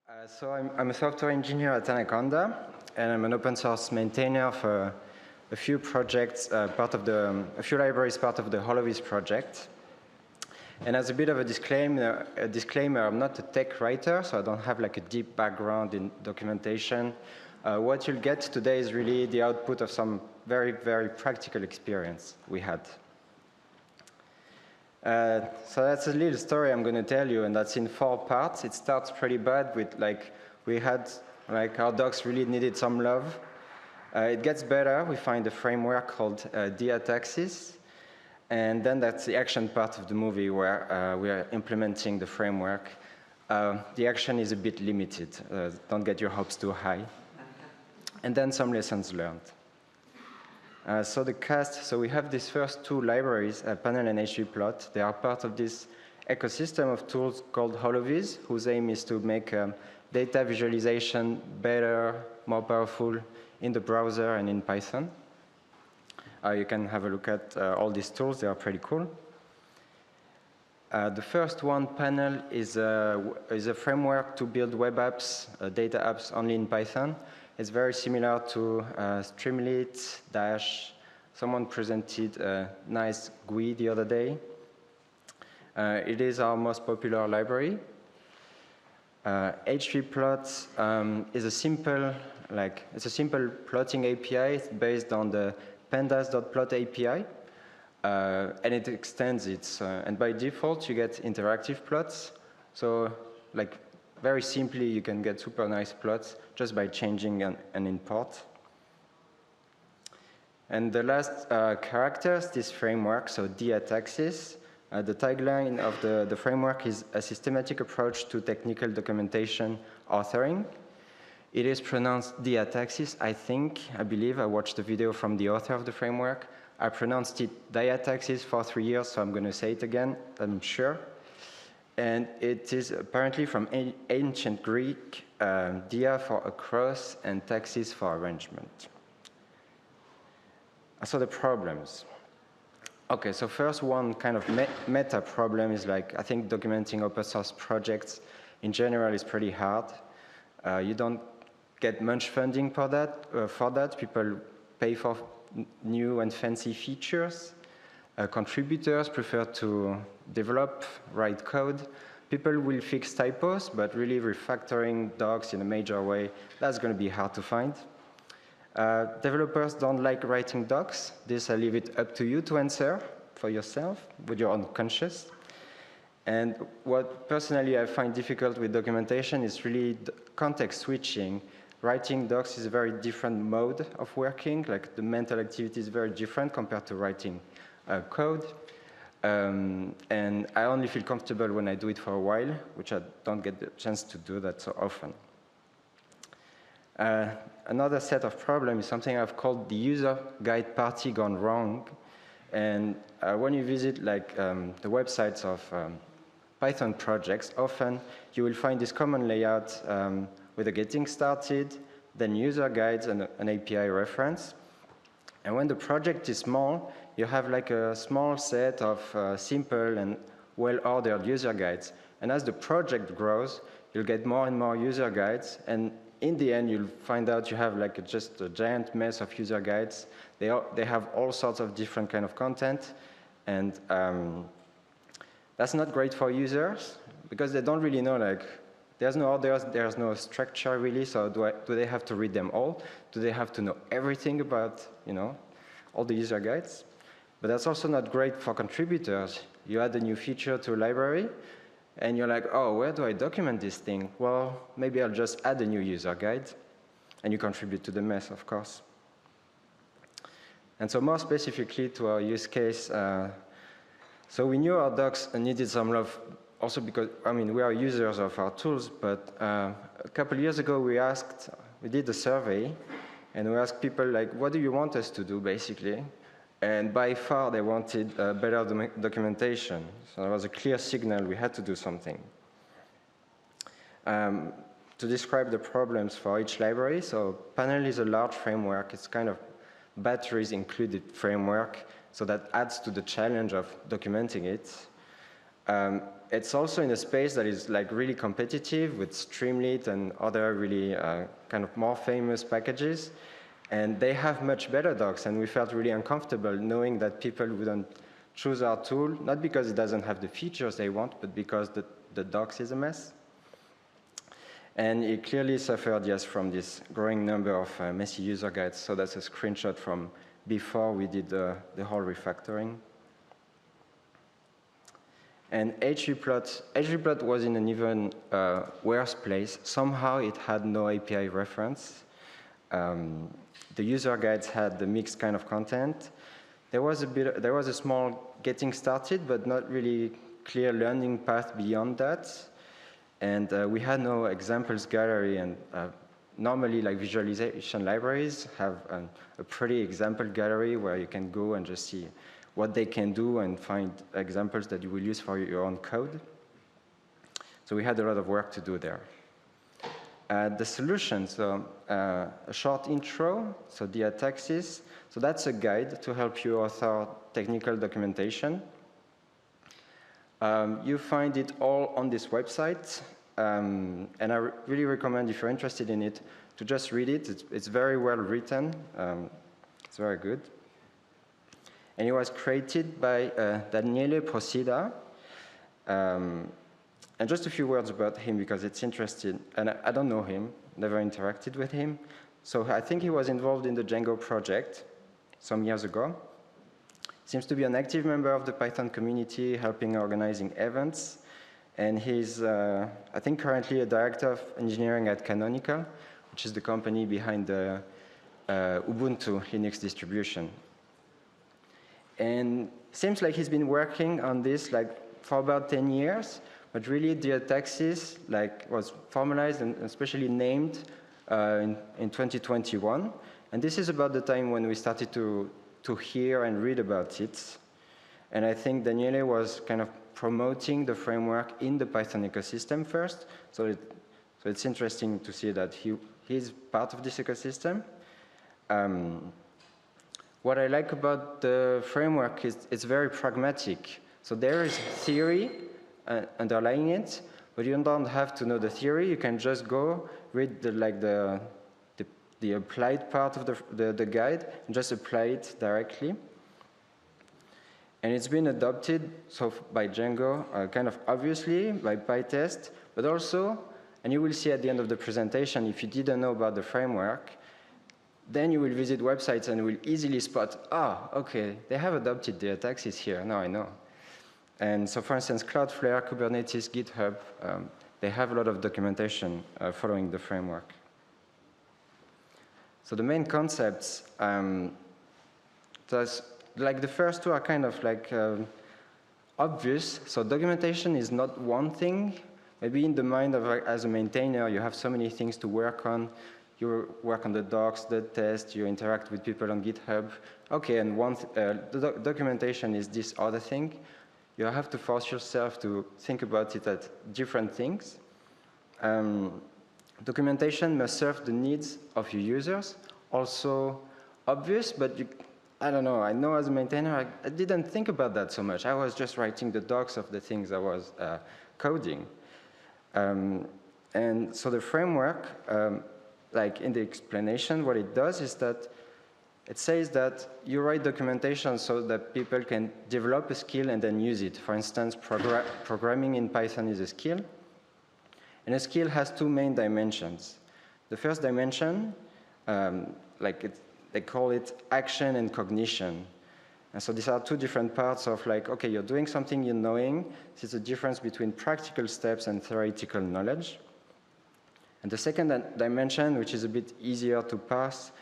So I'm a software engineer at Anaconda, and I'm an open source maintainer for a few projects, a few libraries part of the HoloViz project. And as a bit of a disclaimer, I'm not a tech writer, so I don't have like a deep background in documentation. What you'll get today is really the output of some very, very practical experience we had. So that's a little story I'm going to tell you, and that's in 4 parts. It starts pretty bad with our docs really needed some love. It gets better. We find a framework called Diataxis, and then that's the action part of the movie where we are implementing the framework. The action is a bit limited. Don't get your hopes too high. And then some lessons learned. So the cast, so we have these first 2 libraries, Panel and hvPlot. They are part of this ecosystem of tools called HoloViz, whose aim is to make data visualization better, more powerful in the browser and in Python. You can have a look at all these tools. They are pretty cool. The first one, Panel, is a framework to build web apps, data apps only in Python. It's very similar to Streamlit, Dash. Someone presented a nice GUI the other day. It is our most popular library. hvPlot is a simple, it's a simple plotting API. It's based on the pandas.plot API, and it extends it. And by default, you get interactive plots. So, very simply, you can get super nice plots just by changing an import. And the last characters, this framework, so Diataxis. The tagline of the framework is a systematic approach to technical documentation authoring. It is pronounced Diataxis, I believe. I watched the video from the author of the framework. I pronounced it Diataxis for 3 years, so I'm going to say it again, I'm sure. And it is apparently from ancient Greek, dia for across and taxis for arrangement. So the problems. Okay, so first one kind of meta problem is I think documenting open source projects in general is pretty hard. You don't get much funding for that. People pay for new and fancy features. Contributors prefer to develop, write code. People will fix typos, but really refactoring docs in a major way, that's going to be hard to find. Developers don't like writing docs. This I leave it up to you to answer for yourself with your own conscience. And what personally I find difficult with documentation is really context switching. Writing docs is a very different mode of working. The mental activity is very different compared to writing code. And I only feel comfortable when I do it for a while, which I don't get the chance to do that so often. Another set of problems is something I've called the user guide party gone wrong. And when you visit the websites of Python projects, often you will find this common layout with a getting started, then user guides and an API reference. And when the project is small, you have a small set of simple and well-ordered user guides. And as the project grows, you'll get more and more user guides. And in the end, you'll find out you have just a giant mess of user guides. They have all sorts of different kind of content. And that's not great for users because they don't really know, there's no orders, there's no structure really, so do they have to read them all? Do they have to know everything about, all the user guides? But that's also not great for contributors. You add a new feature to a library, and you're oh, where do I document this thing? Well, maybe I'll just add a new user guide, and you contribute to the mess, of course. And so more specifically to our use case, so we knew our docs needed some love, also because, we are users of our tools, but a couple years ago we did a survey, and we asked people, what do you want us to do, basically? And by far, they wanted better documentation. So there was a clear signal we had to do something. To describe the problems for each library, so Panel is a large framework. It's kind of batteries included framework, so that adds to the challenge of documenting it. It's also in a space that is like really competitive with Streamlit and other really kind of more famous packages. And they have much better docs, and we felt really uncomfortable knowing that people wouldn't choose our tool, not because it doesn't have the features they want, but because the docs is a mess. And it clearly suffered, yes, from this growing number of messy user guides. So that's a screenshot from before we did the whole refactoring. And hvPlot was in an even worse place. Somehow it had no API reference. The user guides had the mixed kind of content. There was a small getting started, but not really clear learning path beyond that. And we had no examples gallery, and normally like visualization libraries have a pretty example gallery where you can go and just see what they can do and find examples that you will use for your own code. So we had a lot of work to do there. The solution, so a short intro, so Diataxis. So that's a guide to help you author technical documentation. You find it all on this website, and I really recommend, if you're interested in it, to just read it. It's very well written. It's very good. And it was created by Daniele Procida. And just a few words about him, because it's interesting. And I don't know him, never interacted with him. So I think he was involved in the Django project some years ago. Seems to be an active member of the Python community, helping organizing events. And he's, I think, currently a director of engineering at Canonical, which is the company behind the Ubuntu Linux distribution. And it seems like he's been working on this for about 10 years, but really Diataxis was formalized and especially named in 2021. And this is about the time when we started to hear and read about it. And I think Daniele was kind of promoting the framework in the Python ecosystem first. So it's interesting to see that he's part of this ecosystem. What I like about the framework is it's very pragmatic. So there is theory underlying it, but you don't have to know the theory. You can just go read the applied part of the guide and just apply it directly. And it's been adopted by Django, kind of obviously, by PyTest, but also, and you will see at the end of the presentation, if you didn't know about the framework, then you will visit websites and will easily spot, okay, they have adopted the Diataxis here, now I know. And so, for instance, Cloudflare, Kubernetes, GitHub, they have a lot of documentation following the framework. So the main concepts, the first two are kind of obvious. So documentation is not one thing. Maybe in the mind of, as a maintainer, you have so many things to work on. You work on the docs, the test, you interact with people on GitHub. Okay, and the documentation is this other thing. You have to force yourself to think about it as different things. Documentation must serve the needs of your users. Also obvious, but I don't know. I know as a maintainer, I didn't think about that so much. I was just writing the docs of the things I was coding. And so the framework, in the explanation, what it does is that it says that you write documentation so that people can develop a skill and then use it. For instance, programming in Python is a skill. And a skill has two main dimensions. The first dimension, they call it action and cognition. And so these are two different parts of okay, you're doing something you're knowing. This is a difference between practical steps and theoretical knowledge. And the second dimension, which is a bit easier to parse,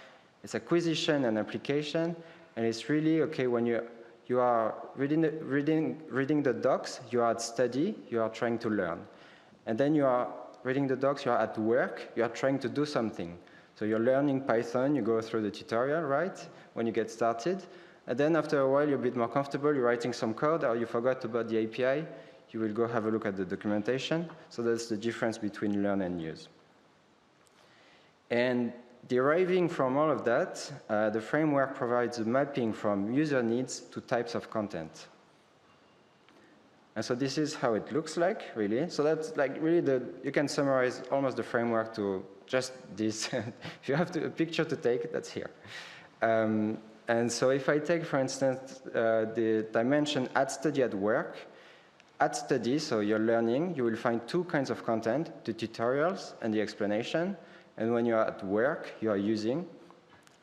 is acquisition and application. And it's really, okay, when you are reading the docs, you are at study, you are trying to learn. And then you are reading the docs, you are at work, you are trying to do something. So you're learning Python, you go through the tutorial, right, when you get started. And then after a while, you're a bit more comfortable, you're writing some code, or you forgot about the API, you will go have a look at the documentation. So that's the difference between learn and use. And deriving from all of that, the framework provides a mapping from user needs to types of content. And so this is how it looks like, really. So that's like really you can summarize almost the framework to just this. If you have a picture to take, that's here. And so if I take, for instance, the dimension at study at work, at study, so you're learning, you will find two kinds of content, the tutorials and the explanation. And when you're at work, you are using,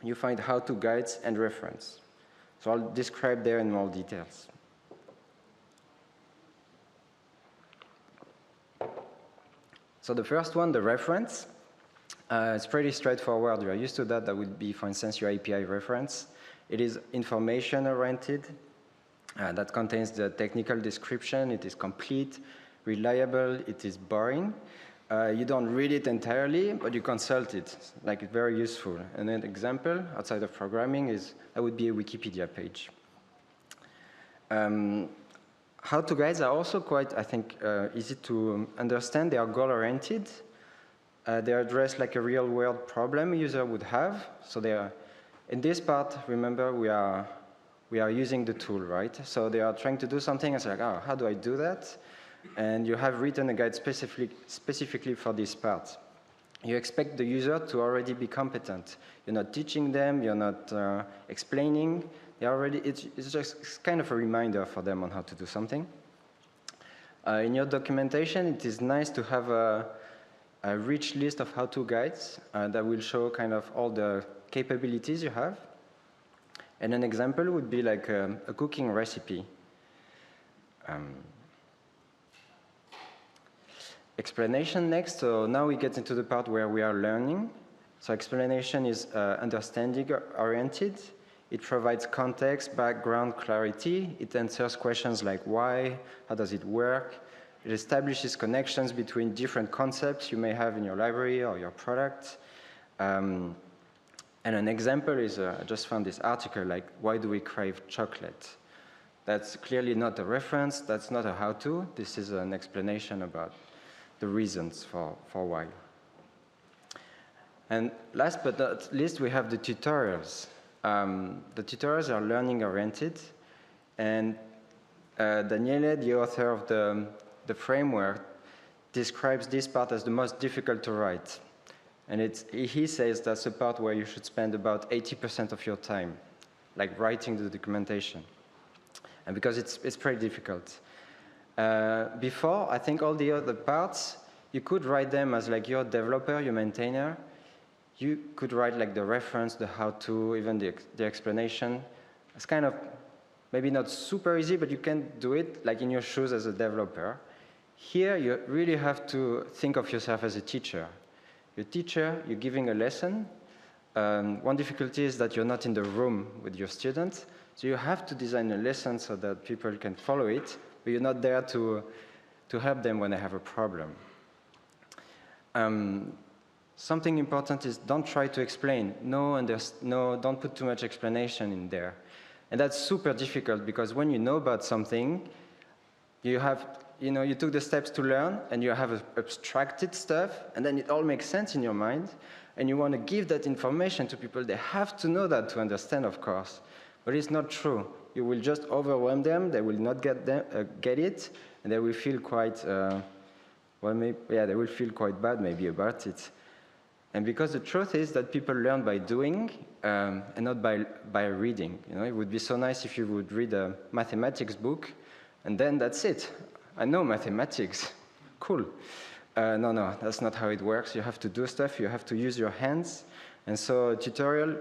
you find how-to guides and reference. So I'll describe there in more details. So the first one, the reference, it's pretty straightforward. You're used to that. That would be, for instance, your API reference. It is information-oriented. That contains the technical description. It is complete, reliable. It is boring. You don't read it entirely, but you consult it. Like, it's very useful. And an example outside of programming is that would be a Wikipedia page. How-to guides are also quite, I think, easy to understand. They are goal-oriented. They address like a real-world problem a user would have. So they are, in this part, remember, we are using the tool, right? So they are trying to do something, and it's like, oh, how do I do that? And you have written a guide specifically for this part. You expect the user to already be competent. You're not teaching them, you're not explaining. It's just kind of a reminder for them on how to do something. In your documentation, it is nice to have a rich list of how-to guides that will show kind of all the capabilities you have. And an example would be like a cooking recipe. Explanation next. So now we get into the part where we are learning. So explanation is understanding-oriented. It provides context, background, clarity. It answers questions like why, how does it work. It establishes connections between different concepts you may have in your library or your product. And an example is, I just found this article, like, why do we crave chocolate? That's clearly not a reference. That's not a how-to. This is an explanation about the reasons for why. And last but not least, we have the tutorials. The tutorials are learning-oriented, and Daniele, the author of the framework, describes this part as the most difficult to write. And he says that's the part where you should spend about 80% of your time, like writing the documentation. And because it's pretty difficult. Before, I think all the other parts, you could write them as like your developer, your maintainer. You could write like the reference, the how-to, even the explanation. It's kind of maybe not super easy, but you can do it like in your shoes as a developer. Here, you really have to think of yourself as a teacher. You're a teacher, you're giving a lesson. One difficulty is that you're not in the room with your students, so you have to design a lesson so that people can follow it, but you're not there to help them when they have a problem. Something important is don't try to explain. Don't put too much explanation in there. And that's super difficult because when you know about something, you took the steps to learn and you have abstracted stuff, and then it all makes sense in your mind, and you want to give that information to people. They have to know that to understand, of course. But it's not true. You will just overwhelm them, they will not get it, and they will feel quite, they will feel quite bad maybe about it. And because the truth is that people learn by doing and not by reading. It would be so nice if you would read a mathematics book, and then that's it. I know mathematics. Cool. No, that's not how it works. You have to do stuff. You have to use your hands. And so a tutorial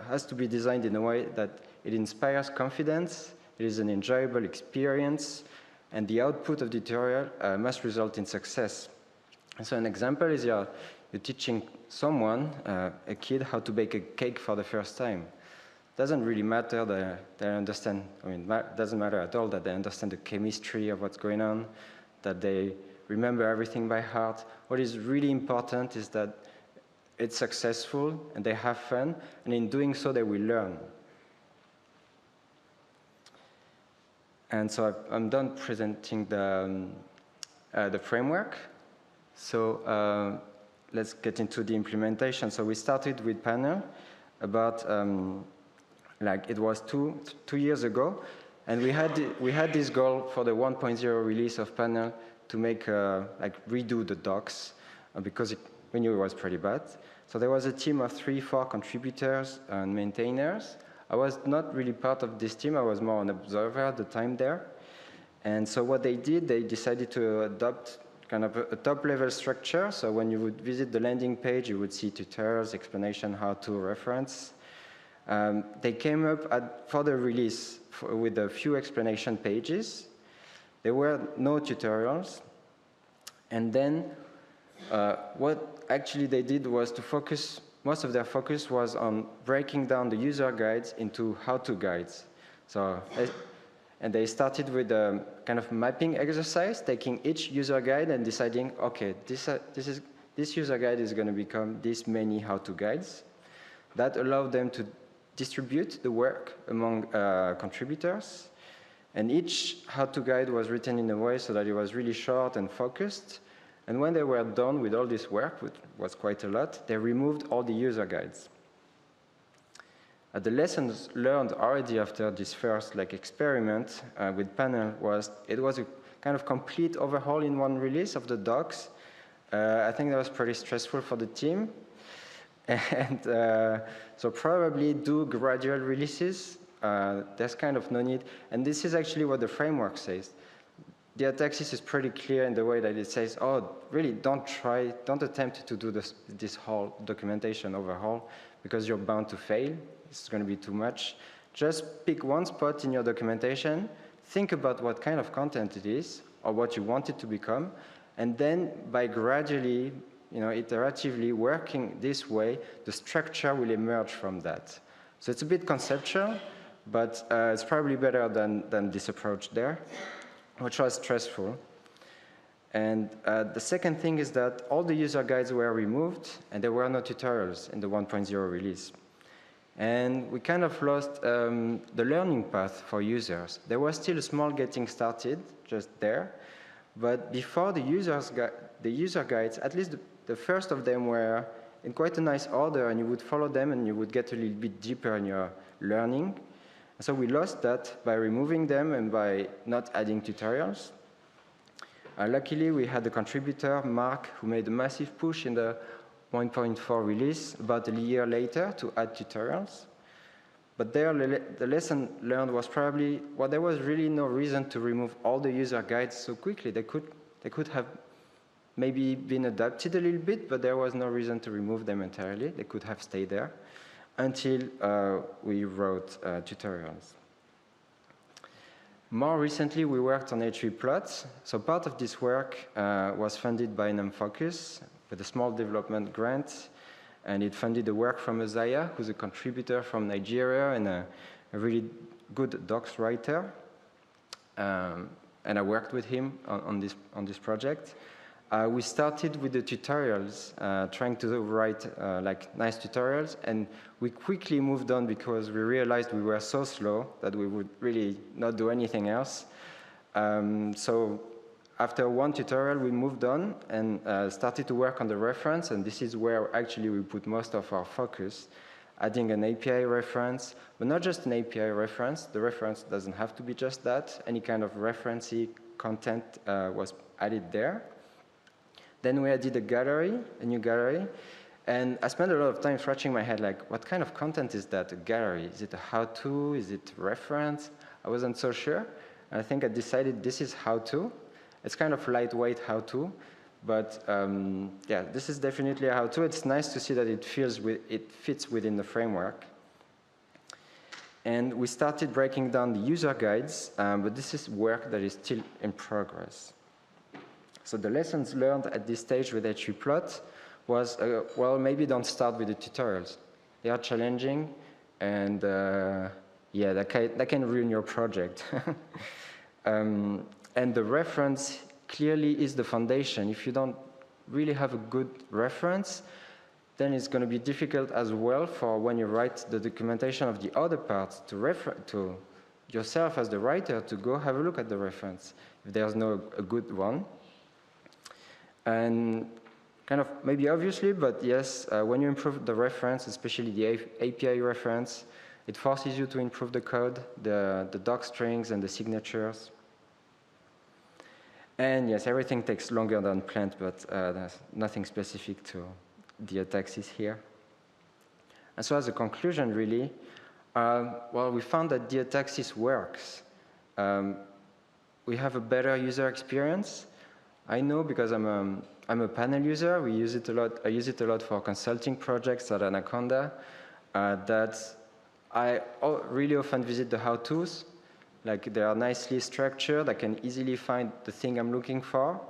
has to be designed in a way that it inspires confidence, it is an enjoyable experience, and the output of the tutorial must result in success. And so an example is you're teaching someone, a kid, how to bake a cake for the first time. It doesn't really matter that they understand, it doesn't matter at all that they understand the chemistry of what's going on, that they remember everything by heart. What is really important is that it's successful and they have fun, and in doing so they will learn. And so I'm done presenting the framework. So let's get into the implementation. So we started with panel about, it was two years ago. And we had this goal for the 1.0 release of Panel to make like redo the docs because we knew it was pretty bad. So there was a team of 3-4 contributors and maintainers. I was not really part of this team. I was more an observer at the time there. And so what they did, they decided to adopt kind of a top-level structure. So when you would visit the landing page, you would see tutorials, explanation, how-to, reference. They came up for the release with a few explanation pages. There were no tutorials. And then what actually they did was to focus, most of their focus was on breaking down the user guides into how-to guides. So, and they started with a kind of mapping exercise, taking each user guide and deciding, okay, this user guide is going to become this many how-to guides. That allowed them to distribute the work among contributors. And each how-to guide was written in a way so that it was really short and focused. And when they were done with all this work, which was quite a lot, they removed all the user guides. The lessons learned already after this first experiment with Panel was it was a kind of complete overhaul in one release of the docs. I think that was pretty stressful for the team. And so probably do gradual releases. There's kind of no need. And this is actually what the framework says. Diataxis is pretty clear in the way that it says, oh, really, don't attempt to do this whole documentation overhaul because you're bound to fail. It's going to be too much. Just pick one spot in your documentation, think about what kind of content it is or what you want it to become, and then by gradually, iteratively working this way, the structure will emerge from that. So it's a bit conceptual, but it's probably better than this approach there, which was stressful. And the second thing is that all the user guides were removed, and there were no tutorials in the 1.0 release. And we kind of lost the learning path for users. There was still a small getting started just there, but before the user guides, at least the first of them were in quite a nice order, and you would follow them and you would get a little bit deeper in your learning. So we lost that by removing them and by not adding tutorials. Luckily, we had a contributor, Mark, who made a massive push in the 1.4 release about a year later to add tutorials. But there, the lesson learned was probably, well, there was really no reason to remove all the user guides so quickly. They could have maybe been adapted a little bit, but there was no reason to remove them entirely. They could have stayed there until we wrote tutorials. More recently, we worked on hvPlot. So part of this work was funded by NumFocus with a small development grant, and it funded the work from Isaiah, who's a contributor from Nigeria and a really good docs writer. And I worked with him on this project. We started with the tutorials, trying to write nice tutorials, and we quickly moved on because we realized we were so slow that we would really not do anything else. So after one tutorial, we moved on and started to work on the reference, and this is where actually we put most of our focus, adding an API reference, but not just an API reference. The reference doesn't have to be just that. Any kind of referencey content was added there. Then we added a new gallery, and I spent a lot of time scratching my head, like, what kind of content is that, a gallery? Is it a how-to? Is it reference? I wasn't so sure. And I think I decided this is how-to. It's kind of lightweight how-to, but yeah, this is definitely a how-to. It's nice to see that it fits within the framework. And we started breaking down the user guides, but this is work that is still in progress. So the lessons learned at this stage with hvPlot was, well, maybe don't start with the tutorials. They are challenging, and yeah, that can ruin your project. And the reference clearly is the foundation. If you don't really have a good reference, then it's going to be difficult as well for when you write the documentation of the other parts to yourself as the writer to go have a look at the reference if there's no a good one. And kind of maybe obviously, but yes, when you improve the reference, especially the API reference, It forces you to improve the code, the doc strings and the signatures. And yes, everything takes longer than planned, but there's nothing specific to Diataxis here. And so as a conclusion, really, well, we found that Diataxis works. We have a better user experience. I know because I'm a panel user. We use it a lot. I use it a lot for consulting projects at Anaconda. That I really often visit the how-tos. Like they are nicely structured. I can easily find the thing I'm looking for,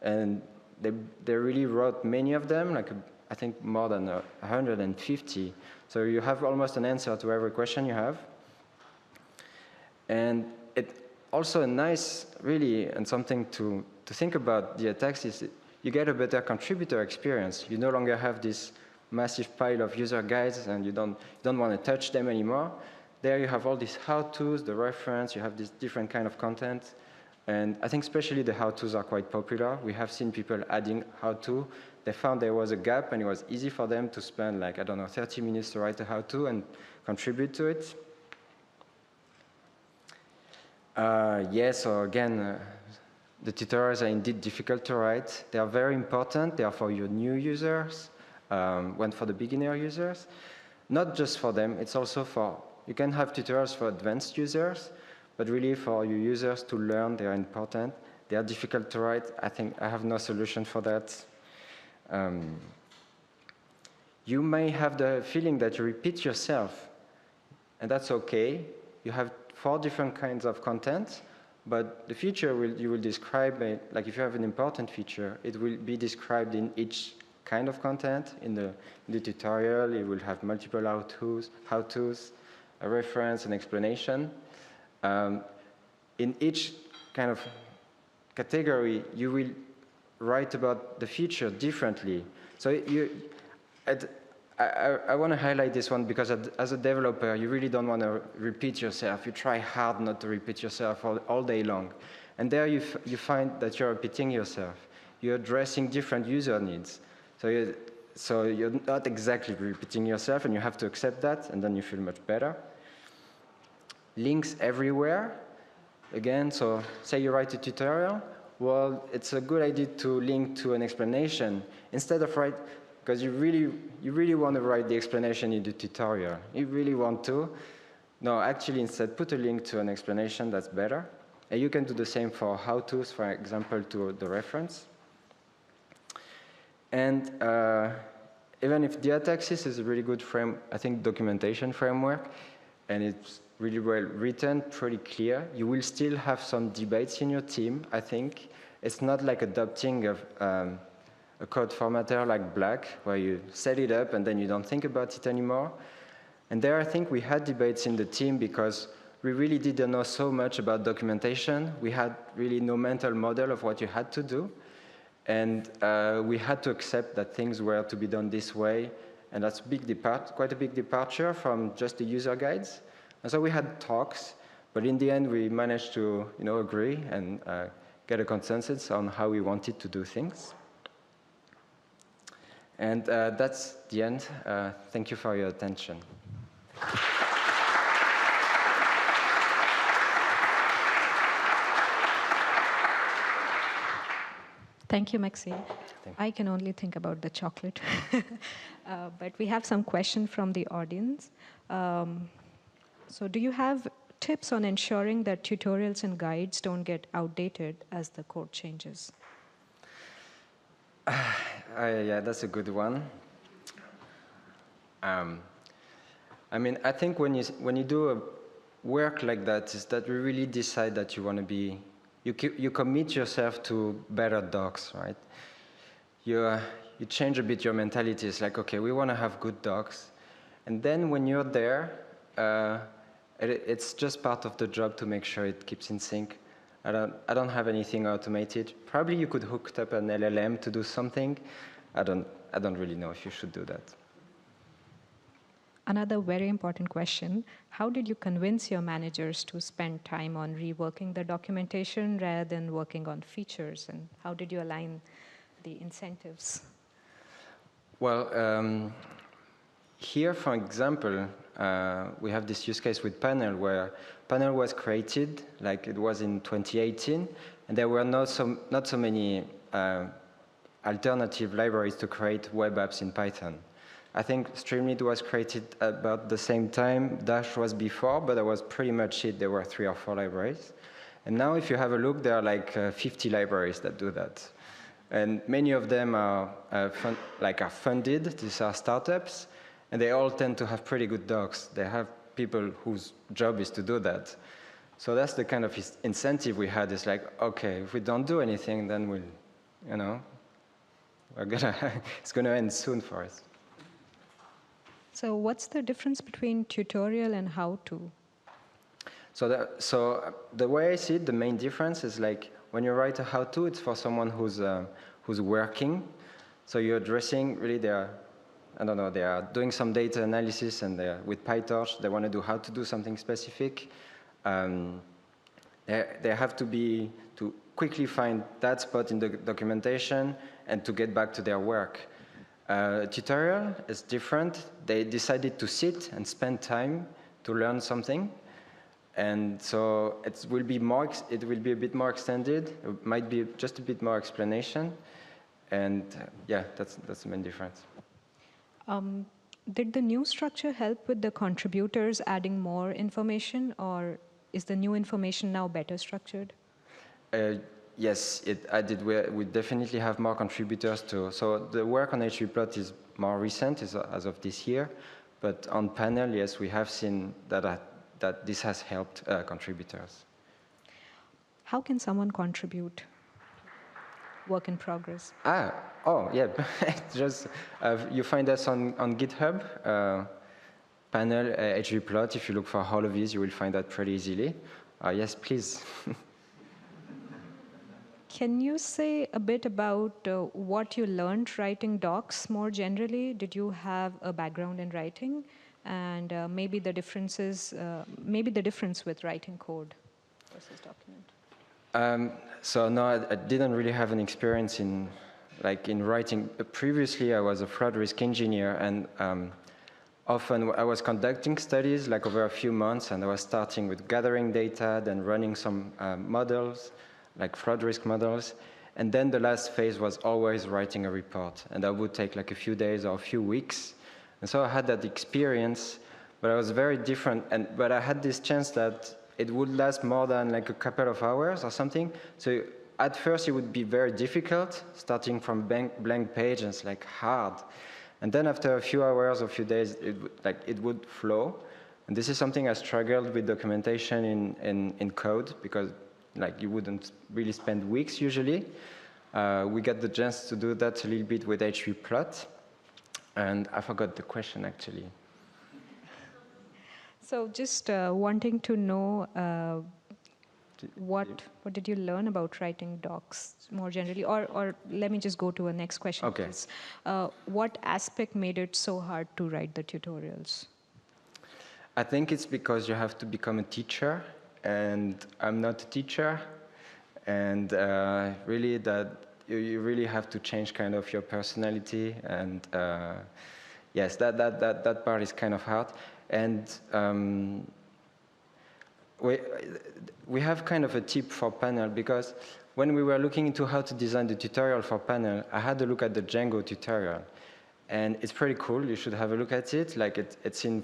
and they really wrote many of them. Like I think more than 150. So you have almost an answer to every question you have. And it also a nice, really, and something to think about Diataxis is you get a better contributor experience. You no longer have this massive pile of user guides, and you don't want to touch them anymore. There you have all these how-tos, the reference, you have this different kind of content. And I think especially the how-tos are quite popular. We have seen people adding how-to. They found there was a gap, and it was easy for them to spend, like, I don't know, 30 minutes to write a how-to and contribute to it. So again, the tutorials are indeed difficult to write. They are very important. They are for your new users, when for the beginner users. Not just for them, it's also for, you can have tutorials for advanced users, but really for your users to learn, they are important. They are difficult to write. I think I have no solution for that. You may have the feeling that you repeat yourself, and that's okay. You have 4 different kinds of content, but the feature you will describe it, like if you have an important feature, it will be described in each kind of content. In the tutorial, it will have multiple how-tos, a reference, an explanation. In each kind of category, you will write about the feature differently. So I want to highlight this one because as a developer, you really don't want to repeat yourself. You try hard not to repeat yourself all day long. And there you find that you're repeating yourself. You're addressing different user needs. So you're not exactly repeating yourself, and you have to accept that, and then you feel much better. Links everywhere. Again, so say you write a tutorial. Well, it's a good idea to link to an explanation instead of write, because you really want to write the explanation in the tutorial. You really want to. No, actually, instead, put a link to an explanation. That's better. And you can do the same for how-tos, for example, to the reference. And even if Diataxis is a really good documentation framework, and it's really well written, pretty clear, you will still have some debates in your team, I think. It's not like adopting a code formatter like Black, where you set it up and then you don't think about it anymore. And there, I think we had debates in the team because we really didn't know so much about documentation. We had really no mental model of what you had to do. And we had to accept that things were to be done this way. And that's quite a big departure from just the user guides. And so we had talks, but in the end, we managed to agree and get a consensus on how we wanted to do things. And that's the end. Thank you for your attention. Thank you, Maxime. I can only think about the chocolate. But we have some questions from the audience. So do you have tips on ensuring that tutorials and guides don't get outdated as the code changes? Yeah, that's a good one. I mean, I think when you do a work like that, is that we really decide that you want to be, you commit yourself to better docs, right? You change a bit your mentality. It's like, okay, we want to have good docs. And then when you're there, it's just part of the job to make sure it keeps in sync. I don't have anything automated. Probably you could hook up an LLM to do something. I don't really know if you should do that. Another very important question, how did you convince your managers to spend time on reworking the documentation rather than working on features? And how did you align the incentives? Well, here, for example, we have this use case with Panel, where Panel was created, like it was in 2018, and there were not so many alternative libraries to create web apps in Python. I think Streamlit was created about the same time. Dash was before, but that was pretty much it. There were 3 or 4 libraries. And now if you have a look, there are like 50 libraries that do that. And many of them are funded. These are startups. And they all tend to have pretty good docs. They have people whose job is to do that. So that's the kind of incentive we had. It's like, okay, if we don't do anything, then we'll, it's going to end soon for us. So what's the difference between tutorial and how-to? So the way I see it, the main difference is like when you write a how-to, it's for someone who's working. So you're addressing really they are doing some data analysis, and with PyTorch, they want to do how to do something specific. They have to quickly find that spot in the documentation and to get back to their work. Tutorial is different. They decided to sit and spend time to learn something. And so it will be a bit more extended. It might be just a bit more explanation. And yeah, that's the main difference. Did the new structure help with the contributors adding more information, or is the new information now better structured? Yes, I did. We definitely have more contributors too. So the work on hvPlot is more recent, as of this year. But on Panel, yes, we have seen that this has helped contributors. How can someone contribute? Work in progress. Oh, yeah. Just you find us on GitHub, Panel hvPlot. If you look for HoloViz, you will find that pretty easily. Yes, please. Can you say a bit about what you learned writing docs more generally? Did you have a background in writing? And maybe the difference with writing code versus document? So no, I didn't really have an experience in writing. Previously, I was a fraud risk engineer, and often I was conducting studies like over a few months, and I was starting with gathering data, then running some models, like fraud risk models, and then the last phase was always writing a report, and that would take like a few days or a few weeks. And so I had that experience, but I was very different. But I had this chance that it would last more than like a couple of hours or something. So at first it would be very difficult, starting from blank page, and it's like hard. And then after a few hours or a few days, it would flow. And this is something I struggled with documentation in code, because you wouldn't really spend weeks usually. We got the chance to do that a little bit with hvPlot. And I forgot the question, actually. So just wanting to know what did you learn about writing docs more generally? Or let me just go to a next question, okay. Please. What aspect made it so hard to write the tutorials? I think it's because you have to become a teacher, and I'm not a teacher. And really you really have to change kind of your personality, and yes, that part is kind of hard. And we have kind of a tip for Panel, because when we were looking into how to design the tutorial for Panel, I had a look at the Django tutorial, and it's pretty cool. You should have a look at it. It's in,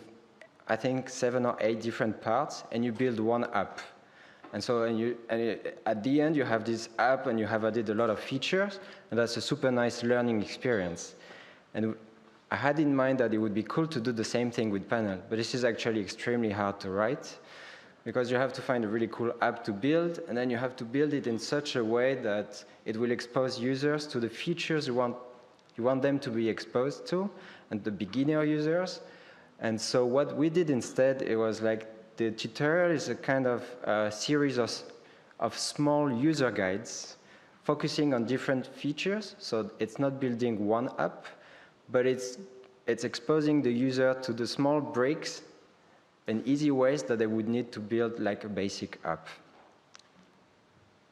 I think, 7 or 8 different parts, and you build one app. And so at the end, you have this app, and you have added a lot of features, and that's a super nice learning experience. And I had in mind that it would be cool to do the same thing with Panel, but this is actually extremely hard to write, because you have to find a really cool app to build, and then you have to build it in such a way that it will expose users to the features you want them to be exposed to, and the beginner users. And so what we did instead, it was like, the tutorial is a kind of series of small user guides focusing on different features. So it's not building one app, but it's exposing the user to the small breaks and easy ways that they would need to build like a basic app.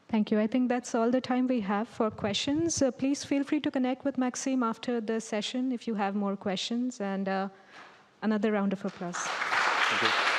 Thank you. I think that's all the time we have for questions. Please feel free to connect with Maxime after the session if you have more questions. And Another round of applause. Thank you.